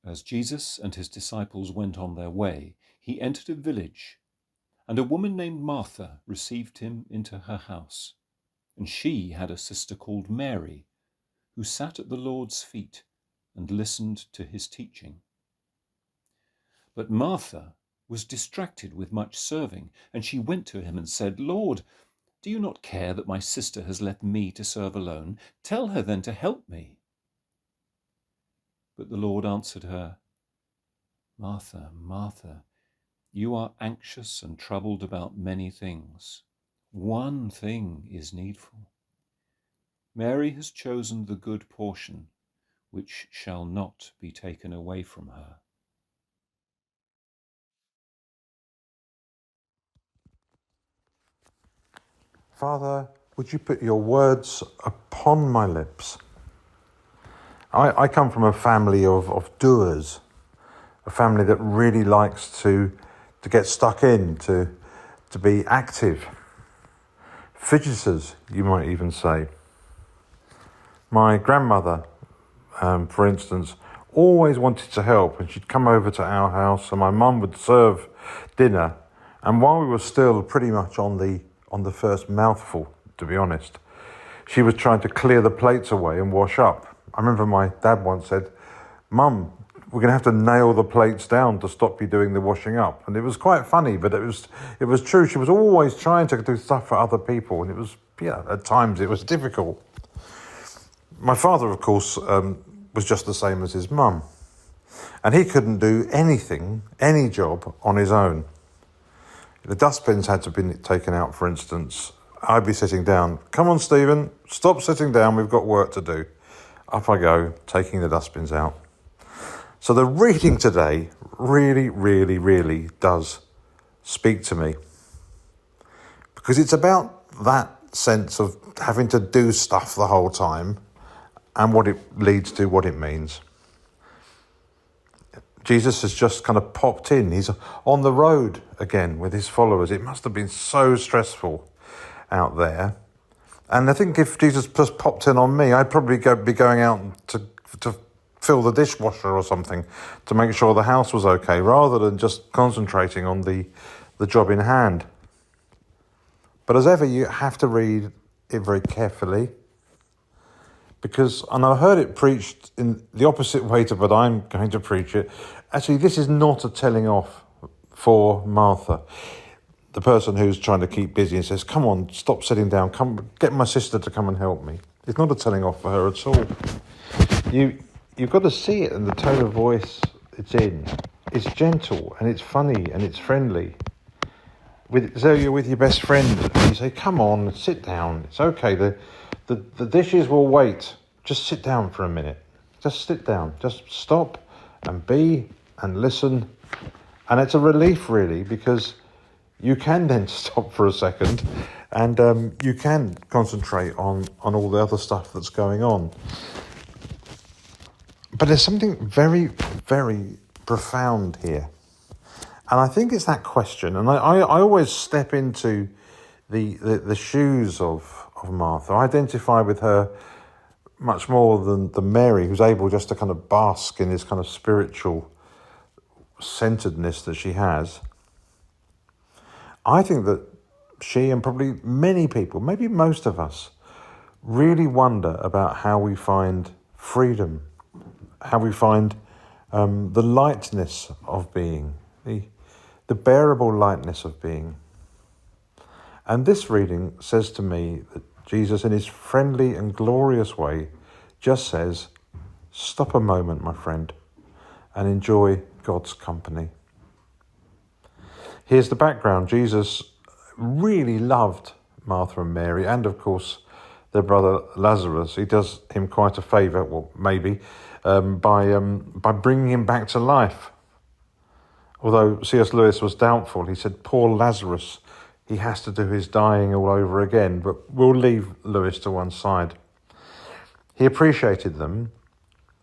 As Jesus and his disciples went on their way, he entered a village, and a woman named Martha received him into her house. And she had a sister called Mary, who sat at the Lord's feet and listened to his teaching. But Martha was distracted with much serving, and she went to him and said, "Lord, do you not care that my sister has left me to serve alone? Tell her then to help me." But the Lord answered her, "Martha, Martha, you are anxious and troubled about many things. One thing is needful. Mary has chosen the good portion, which shall not be taken away from her." Father, would you put your words upon my lips? I come from a family of doers, a family that really likes to get stuck in, to be active. Fidgeters, you might even say. My grandmother, for instance, always wanted to help, and she'd come over to our house and my mum would serve dinner. And while we were still pretty much on the first mouthful, to be honest, she was trying to clear the plates away and wash up. I remember my dad once said, "Mum, we're going to have to nail the plates down to stop you doing the washing up." And it was quite funny, but it was true. She was always trying to do stuff for other people, and it was, at times it was difficult. My father, of course, was just the same as his mum, and he couldn't do anything, any job on his own. The dustbins had to be taken out, for instance. I'd be sitting down. "Come on, Stephen, stop sitting down, we've got work to do." Up I go, taking the dustbins out. So the reading today really, really, really does speak to me, because it's about that sense of having to do stuff the whole time and what it leads to, what it means. Jesus has just kind of popped in. He's on the road again with his followers. It must have been so stressful out there. And I think if Jesus just popped in on me, I'd probably be going out to fill the dishwasher or something to make sure the house was okay, rather than just concentrating on the job in hand. But as ever, you have to read it very carefully, because, and I heard it preached in the opposite way to what I'm going to preach it, actually this is not a telling off for Martha, the person who's trying to keep busy and says, "Come on, stop sitting down, come get my sister to come and help me." It's not a telling off for her at all. You've got to see it in the tone of voice it's in. It's gentle and it's funny and it's friendly. So you're with your best friend and you say, "Come on, sit down, it's okay, the dishes will wait, just sit down for a minute, just sit down, just stop and be and listen." And it's a relief, really, because you can then stop for a second and you can concentrate on all the other stuff that's going on. But there's something very, very profound here. And I think it's that question. And I always step into the shoes of Martha. I identify with her much more than Mary, who's able just to kind of bask in this kind of spiritual centeredness that she has. I think that she, and probably many people, maybe most of us, really wonder about how we find freedom, how we find the lightness of being, the bearable lightness of being. And this reading says to me that Jesus, in his friendly and glorious way, just says, "Stop a moment, my friend, and enjoy God's company." Here's the background. Jesus really loved Martha and Mary, and of course their brother Lazarus. He does him quite a favour, well, maybe, by bringing him back to life. Although C.S. Lewis was doubtful, he said, "Poor Lazarus, he has to do his dying all over again." But we'll leave Lewis to one side. He appreciated them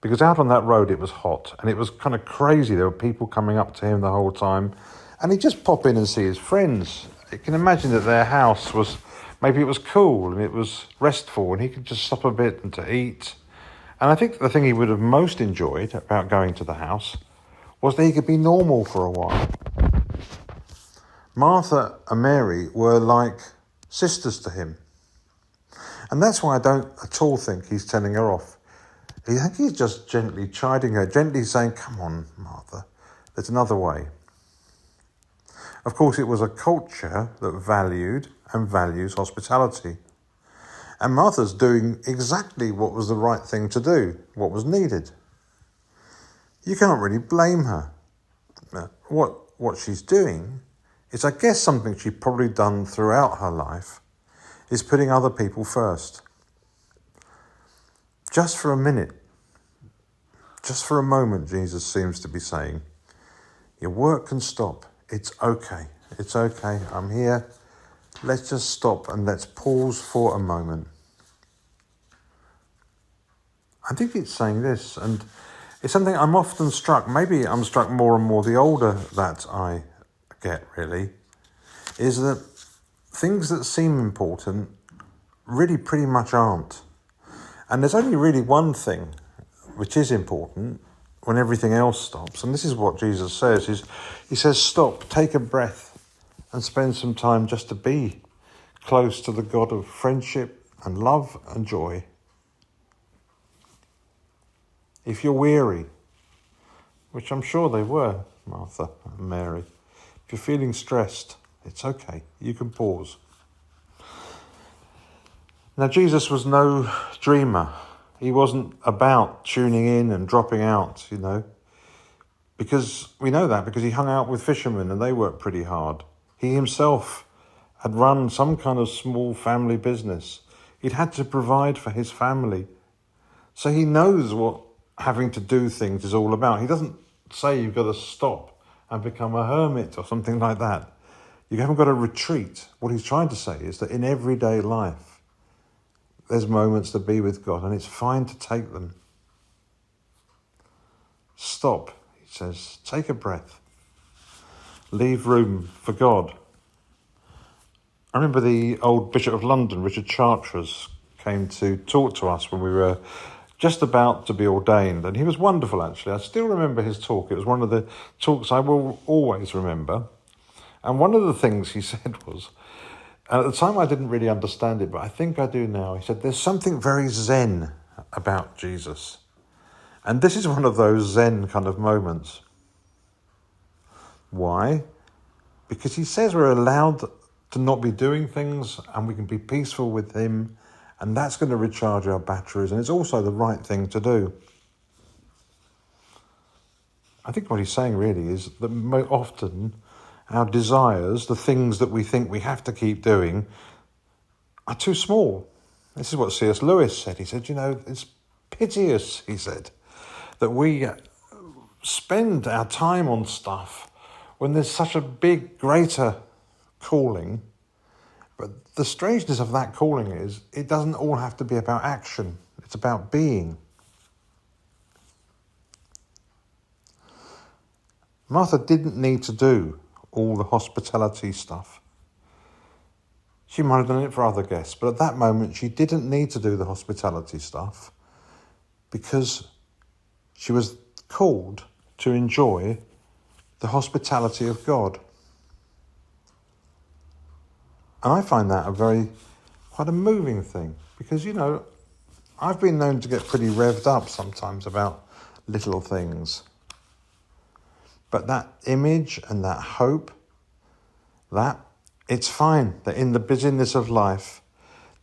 because out on that road it was hot and it was kind of crazy. There were people coming up to him the whole time, and he'd just pop in and see his friends. You can imagine that their house was, maybe it was cool and it was restful and he could just stop a bit and to eat And I think the thing he would have most enjoyed about going to the house was that he could be normal for a while. Martha and Mary were like sisters to him. And that's why I don't at all think he's telling her off. I think he's just gently chiding her, gently saying, come on, Martha, there's another way. Of course, it was a culture that valued and values hospitality. And Martha's doing exactly what was the right thing to do, what was needed. You can't really blame her. What she's doing is, I guess, something she's probably done throughout her life, is putting other people first. Just for a minute, just for a moment, Jesus seems to be saying, your work can stop. It's okay. It's okay. I'm here. Let's just stop and let's pause for a moment. I think it's saying this, and it's something I'm often struck, maybe I'm struck more and more the older that I get, really, is that things that seem important really pretty much aren't. And there's only really one thing which is important when everything else stops. And this is what Jesus says. He says, stop, take a breath and spend some time just to be close to the God of friendship and love and joy. If you're weary, which I'm sure they were, Martha and Mary, if you're feeling stressed, it's okay. You can pause. Now, Jesus was no dreamer. He wasn't about tuning in and dropping out, because we know that because he hung out with fishermen and they worked pretty hard. He himself had run some kind of small family business. He'd had to provide for his family. So he knows what having to do things is all about. He doesn't say you've got to stop and become a hermit or something like that. You haven't got to retreat. What he's trying to say is that in everyday life, there's moments to be with God, and it's fine to take them. Stop, he says. Take a breath. Leave room for God. I remember the old Bishop of London, Richard Chartres, came to talk to us when we were just about to be ordained, and he was wonderful, actually. I still remember his talk. It was one of the talks I will always remember. And one of the things he said was, and at the time I didn't really understand it, but I think I do now. He said, there's something very Zen about Jesus. And this is one of those Zen kind of moments. Why? Because he says we're allowed to not be doing things and we can be peaceful with him, and that's going to recharge our batteries, and it's also the right thing to do. I think what he's saying really is that often our desires, the things that we think we have to keep doing, are too small. This is what C.S. Lewis said. He said, it's piteous, he said, that we spend our time on stuff when there's such a big, greater calling. But the strangeness of that calling is it doesn't all have to be about action. It's about being. Martha didn't need to do all the hospitality stuff. She might have done it for other guests, but at that moment she didn't need to do the hospitality stuff because she was called to enjoy the hospitality of God. And I find that quite a moving thing because, I've been known to get pretty revved up sometimes about little things. But that image and that hope, it's fine that in the busyness of life,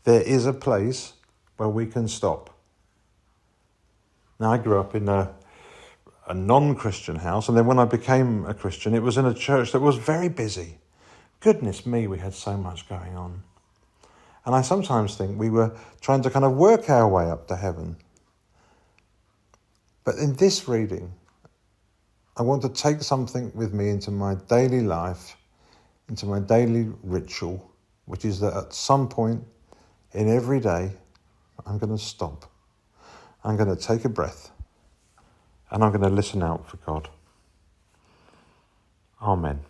there is a place where we can stop. Now, I grew up in a non-Christian house, and then when I became a Christian, it was in a church that was very busy. Goodness me, we had so much going on. And I sometimes think we were trying to kind of work our way up to heaven. But in this reading, I want to take something with me into my daily life, into my daily ritual, which is that at some point in every day, I'm going to stop. I'm going to take a breath, and I'm going to listen out for God. Amen.